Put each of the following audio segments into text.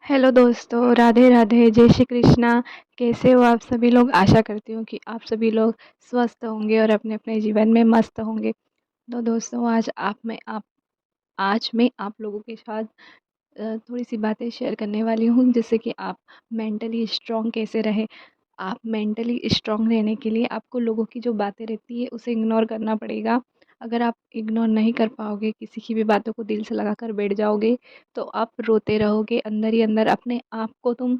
Hello दोस्तों, राधे राधे, जय श्री कृष्णा। कैसे हो आप सभी लोग? आशा करती हूँ कि आप सभी लोग स्वस्थ होंगे और अपने अपने जीवन में मस्त होंगे। तो दोस्तों, आज मैं आप लोगों के साथ थोड़ी सी बातें शेयर करने वाली हूँ, जिससे कि आप मेंटली स्ट्रांग कैसे रहें। आप मेंटली स्ट्रांग रहने के लिए आपको लोगों की जो बातें रहती है उसे इग्नोर करना पड़ेगा। अगर आप इग्नोर नहीं कर पाओगे, किसी की भी बातों को दिल से लगा कर बैठ जाओगे, तो आप रोते रहोगे अंदर ही अंदर। अपने आप को तुम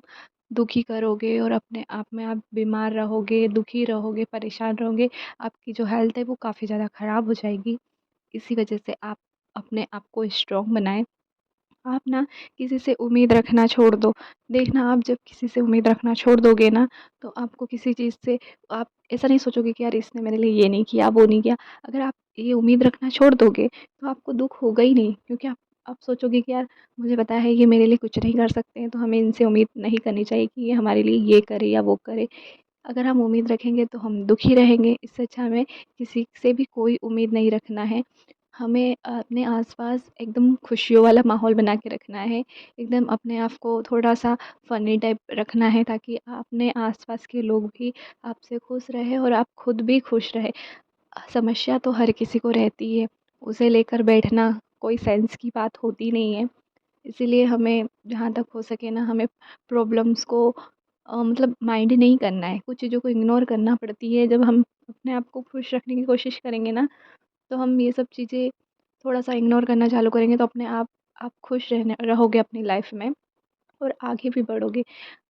दुखी करोगे और अपने आप में आप बीमार रहोगे, दुखी रहोगे, परेशान रहोगे। आपकी जो हेल्थ है वो काफ़ी ज़्यादा ख़राब हो जाएगी। इसी वजह से आप अपने आप को स्ट्रॉन्ग बनाएं। आप ना किसी से उम्मीद रखना छोड़ दो। देखना, आप जब किसी से उम्मीद रखना छोड़ दोगे ना, तो आपको किसी चीज़ से आप ऐसा नहीं सोचोगे कि यार इसने मेरे लिए ये नहीं किया, वो नहीं किया। अगर आप ये उम्मीद रखना छोड़ दोगे, तो आपको दुःख होगा ही नहीं, क्योंकि आप सोचोगे कि यार मुझे पता है ये मेरे लिए कुछ नहीं कर सकते हैं, तो हमें इनसे उम्मीद नहीं करनी चाहिए कि ये हमारे लिए ये करे या वो करे। अगर हम उम्मीद रखेंगे तो हम दुखी रहेंगे। इससे अच्छा हमें किसी से भी कोई उम्मीद नहीं रखना है। हमें अपने आसपास एकदम खुशियों वाला माहौल बना के रखना है। एकदम अपने आप को थोड़ा-सा फ़नी टाइप रखना है, ताकि अपने आसपास के लोग भी आपसे खुश रहें और आप खुद भी खुश रहें। समस्या तो हर किसी को रहती है, उसे लेकर बैठना कोई सेंस की बात होती नहीं है। इसीलिए हमें जहाँ तक हो सके ना, हमें प्रॉब्लम्स को मतलब माइंड नहीं करना है। कुछ चीज़ों को इग्नोर करना पड़ती है। जब हम अपने आप को खुश रखने की कोशिश करेंगे ना, तो हम ये सब चीज़ें थोड़ा-सा इग्नोर करना चालू करेंगे, तो अपने आप खुश रहने रहोगे अपनी लाइफ़ में और आगे भी बढ़ोगे।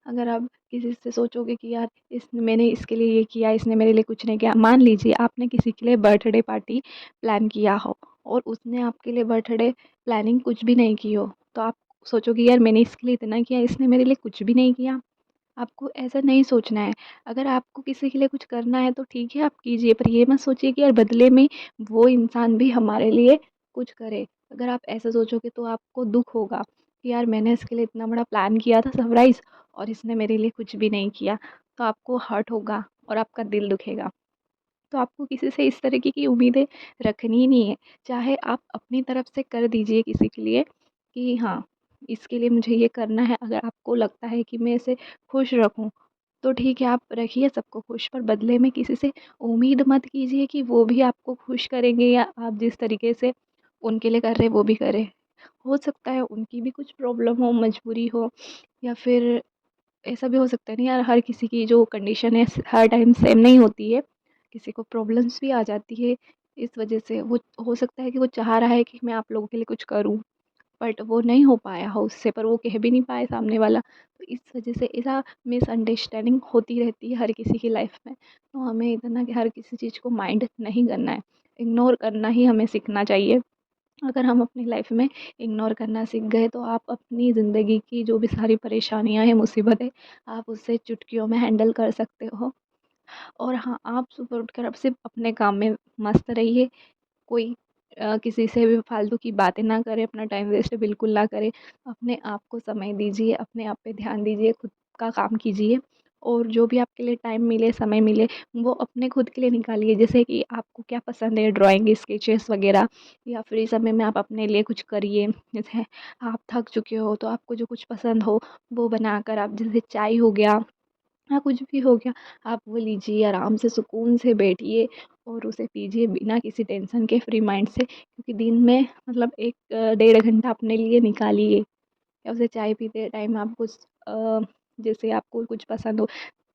अगर आप किसी से सोचोगे कि यार मैंने इसके लिए ये किया, इसने मेरे लिए कुछ नहीं किया। मान लीजिए आपने किसी के लिए बर्थडे पार्टी प्लान किया हो और उसने आपके लिए बर्थडे प्लानिंग कुछ भी नहीं की हो, तो आप सोचोगे यार मैंने इसके लिए इतना किया, इसने मेरे लिए कुछ भी नहीं किया। आपको ऐसा नहीं सोचना है। अगर आपको किसी के लिए कुछ करना है तो ठीक है, आप कीजिए, पर ये मत सोचिए कि यार बदले में वो इंसान भी हमारे लिए कुछ करे। अगर आप ऐसा सोचोगे तो आपको दुःख होगा कि यार मैंने इसके लिए इतना बड़ा प्लान किया था सरप्राइज़, और इसने मेरे लिए कुछ भी नहीं किया। तो आपको हर्ट होगा और आपका दिल दुखेगा। तो आपको किसी से इस तरीके की उम्मीदें रखनी ही नहीं है। चाहे आप अपनी तरफ से कर दीजिए किसी के लिए कि हाँ, इसके लिए मुझे ये करना है। अगर आपको लगता है कि मैं इसे खुश रखूँ, तो ठीक है, आप रखिए सबको खुश, पर बदले में किसी से उम्मीद मत कीजिए कि वो भी आपको खुश करेंगे या आप जिस तरीके से उनके लिए कर रहे हैं वो भी करें। हो सकता है उनकी भी कुछ प्रॉब्लम हो, मजबूरी हो, या फिर ऐसा भी हो सकता है नहीं यार, हर किसी की जो कंडीशन है हर टाइम सेम नहीं होती है। किसी को प्रॉब्लम्स भी आ जाती है। इस वजह से वो हो सकता है कि वो चाह रहा है कि मैं आप लोगों के लिए कुछ करूँ, बट वो नहीं हो पाया हो उससे, पर वो कह भी नहीं पाए सामने वाला। तो इस वजह से ऐसा मिसअंडरस्टैंडिंग होती रहती है हर किसी की लाइफ में। तो हमें इतना कि हर किसी चीज़ को माइंड नहीं करना है, इग्नोर करना ही हमें सीखना चाहिए। अगर हम अपनी लाइफ में इग्नोर करना सीख गए, तो आप अपनी ज़िंदगी की जो भी सारी परेशानियाँ हैं, मुसीबतें, आप उससे चुटकियों में हैंडल कर सकते हो। और हाँ, आप सुबह उठकर अब सिर्फ अपने काम में मस्त रहिए। कोई किसी से भी फालतू की बातें ना करें, अपना टाइम वेस्ट बिल्कुल ना करें। अपने आप को समय दीजिए, अपने आप पे ध्यान दीजिए, खुद का काम कीजिए। और जो भी आपके लिए टाइम मिले, समय मिले, वो अपने खुद के लिए निकालिए। जैसे कि आपको क्या पसंद है, ड्राइंग, स्केचेस वगैरह, या फ्री समय में आप अपने लिए कुछ करिए। जैसे आप थक चुके हो तो आपको जो कुछ पसंद हो वो बनाकर आप, जैसे चाय हो गया, हाँ, कुछ भी हो गया, आप वो लीजिए, आराम से सुकून से बैठिए और उसे पीजिए बिना किसी टेंशन के, फ्री माइंड से। क्योंकि दिन में मतलब 1 डेढ़ घंटा अपने लिए निकालिए, या उसे चाय पीते टाइम आप कुछ जैसे आपको कुछ पसंद हो।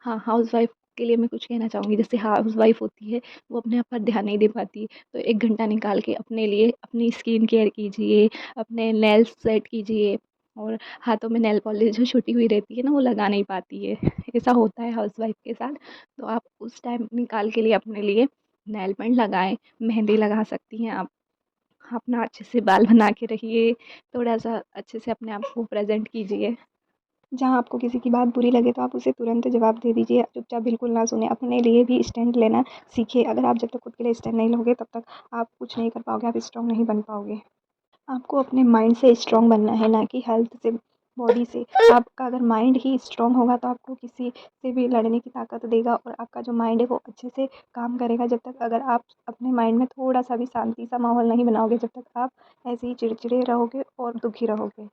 हाँ, हाउसवाइफ़ के लिए मैं कुछ कहना चाहूँगी, जैसे हाउसवाइफ़ होती है, वो अपने आप पर ध्यान नहीं दे पाती, तो 1 घंटा निकाल के अपने लिए अपनी स्किन केयर कीजिए, अपने नेल्स सेट कीजिए। और हाथों में नेल पॉलिश जो छुटी हुई रहती है ना, वो लगा नहीं पाती है। ऐसा होता है हाउसवाइफ़ के साथ। तो आप उस टाइम निकाल के लिए अपने लिए नेल पेंट लगाएँ, मेहंदी लगा सकती हैं आप। अपना अच्छे से बाल बना के रखिए, थोड़ा-सा अच्छे से अपने आप को प्रेज़ेंट कीजिए। जहाँ आपको किसी की बात बुरी लगे तो आप उसे तुरंत जवाब दे दीजिए, चुपचाप बिल्कुल ना सुनें। अपने लिए भी स्टैंड लेना सीखिए। अगर आप जब तक खुद के लिए स्टैंड नहीं लोगे, तब तक आप कुछ नहीं कर पाओगे, आप स्ट्रॉन्ग नहीं बन पाओगे। आपको अपने माइंड से स्ट्रॉन्ग बनना है, ना कि हेल्थ से, बॉडी से। आपका अगर माइंड ही स्ट्रॉन्ग होगा तो आपको किसी से भी लड़ने की ताकत देगा, और आपका जो माइंड है वो अच्छे से काम करेगा। जब तक अगर आप अपने माइंड में थोड़ा-सा भी शांति सा माहौल नहीं बनाओगे, जब तक आप ऐसे ही चिड़चिड़े रहोगे और दुखी रहोगे।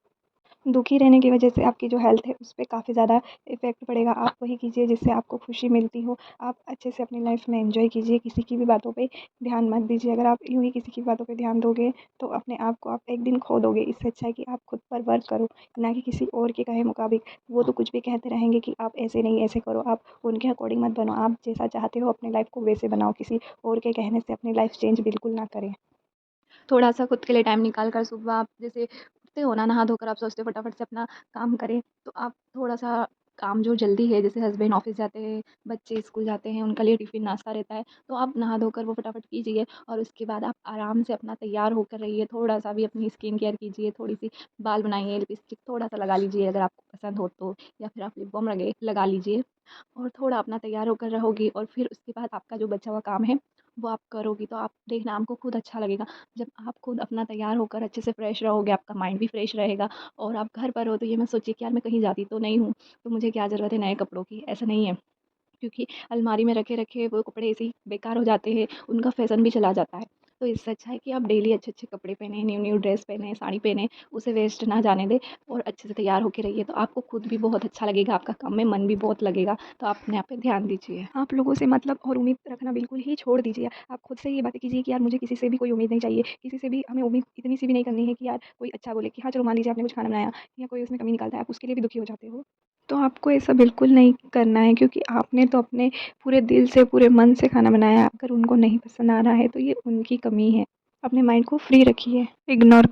दुखी रहने की वजह से आपकी जो हेल्थ है उस पे काफ़ी ज़्यादा इफ़ेक्ट पड़ेगा। आप वही कीजिए जिससे आपको खुशी मिलती हो। आप अच्छे से अपनी लाइफ़ में एन्जॉय कीजिए, किसी की भी बातों पे ध्यान मत दीजिए। अगर आप यूँ ही किसी की बातों पे ध्यान दोगे तो अपने आप को आप एक दिन खो दोगे। इससे अच्छा है कि आप खुद पर वर्क करो, ना कि किसी और के कहे मुताबिक। वो तो कुछ भी कहते रहेंगे कि आप ऐसे नहीं ऐसे करो, आप उनके अकॉर्डिंग मत बनो। आप जैसा चाहते हो अपनी लाइफ़ को वैसे बनाओ, किसी और के कहने से अपनी लाइफ़ चेंज बिल्कुल ना करें। थोड़ा-सा खुद के लिए टाइम निकाल कर सुबह आप जैसे उठते हो ना, नहा धोकर आप सोचते हो फटाफट से अपना काम करें, तो आप थोड़ा-सा काम जो जल्दी है, जैसे हस्बैंड ऑफ़िस जाते हैं, बच्चे स्कूल जाते हैं, उनके लिए टिफ़िन नाश्ता रहता है, तो आप नहा धोकर वो फटाफट कीजिए और उसके बाद आप आराम से अपना तैयार होकर रहिए, थोड़ा-सा भी अपनी स्किन केयर कीजिए, थोड़ी-सी बाल बनाइए, लिपस्टिक थोड़ा-सा लगा लीजिए अगर आपको पसंद हो तो, या फिर आप लिप बाम लगा लीजिए और थोड़ा अपना तैयार होकर रहोगी और फिर उसके बाद आपका जो बचा हुआ काम है, वो आप करोगी, तो आप देखना आपको खुद अच्छा लगेगा। जब आप खुद अपना तैयार होकर अच्छे से फ्रेश रहोगे, आपका माइंड भी फ्रेश रहेगा और आप घर पर हो तो ये मत सोचिए कि यार मैं कहीं जाती तो नहीं हूँ, तो मुझे क्या ज़रूरत है नए कपड़ों की, ऐसा नहीं है। क्योंकि अलमारी में रखे-रखे वो कपड़े ऐसे ही बेकार हो जाते हैं, उनका फ़ैशन भी चला जाता है। तो इससे अच्छा है कि आप डेली अच्छे-अच्छे कपड़े पहनें, न्यू-न्यू ड्रेस पहनें, साड़ी पहनें, उसे वेस्ट ना जाने दें और अच्छे से तैयार होके रहिए, तो आपको खुद भी बहुत अच्छा लगेगा, आपका काम में मन भी बहुत लगेगा, तो आप अपने आप पे ध्यान दीजिए। आप लोगों से मतलब और उम्मीद रखना बिल्कुल ही छोड़ दीजिए। आप खुद से ये बातें कीजिए कि यार मुझे किसी से भी कोई उम्मीद नहीं चाहिए। किसी से भी हमें उम्मीद इतनी सी भी नहीं करनी है कि यार कोई अच्छा बोले कि हाँ, चलो मान लीजिए आपने कुछ खाना बनाया या कोई उसमें कमी निकालता है, आप उसके लिए भी दुखी हो जाते हो। तो आपको ऐसा बिल्कुल नहीं करना है, क्योंकि आपने तो अपने पूरे दिल से, पूरे मन से खाना बनाया है। अगर उनको नहीं पसंद आ रहा है तो ये उनकी कमी है। अपने माइंड को फ्री रखिए, इग्नोर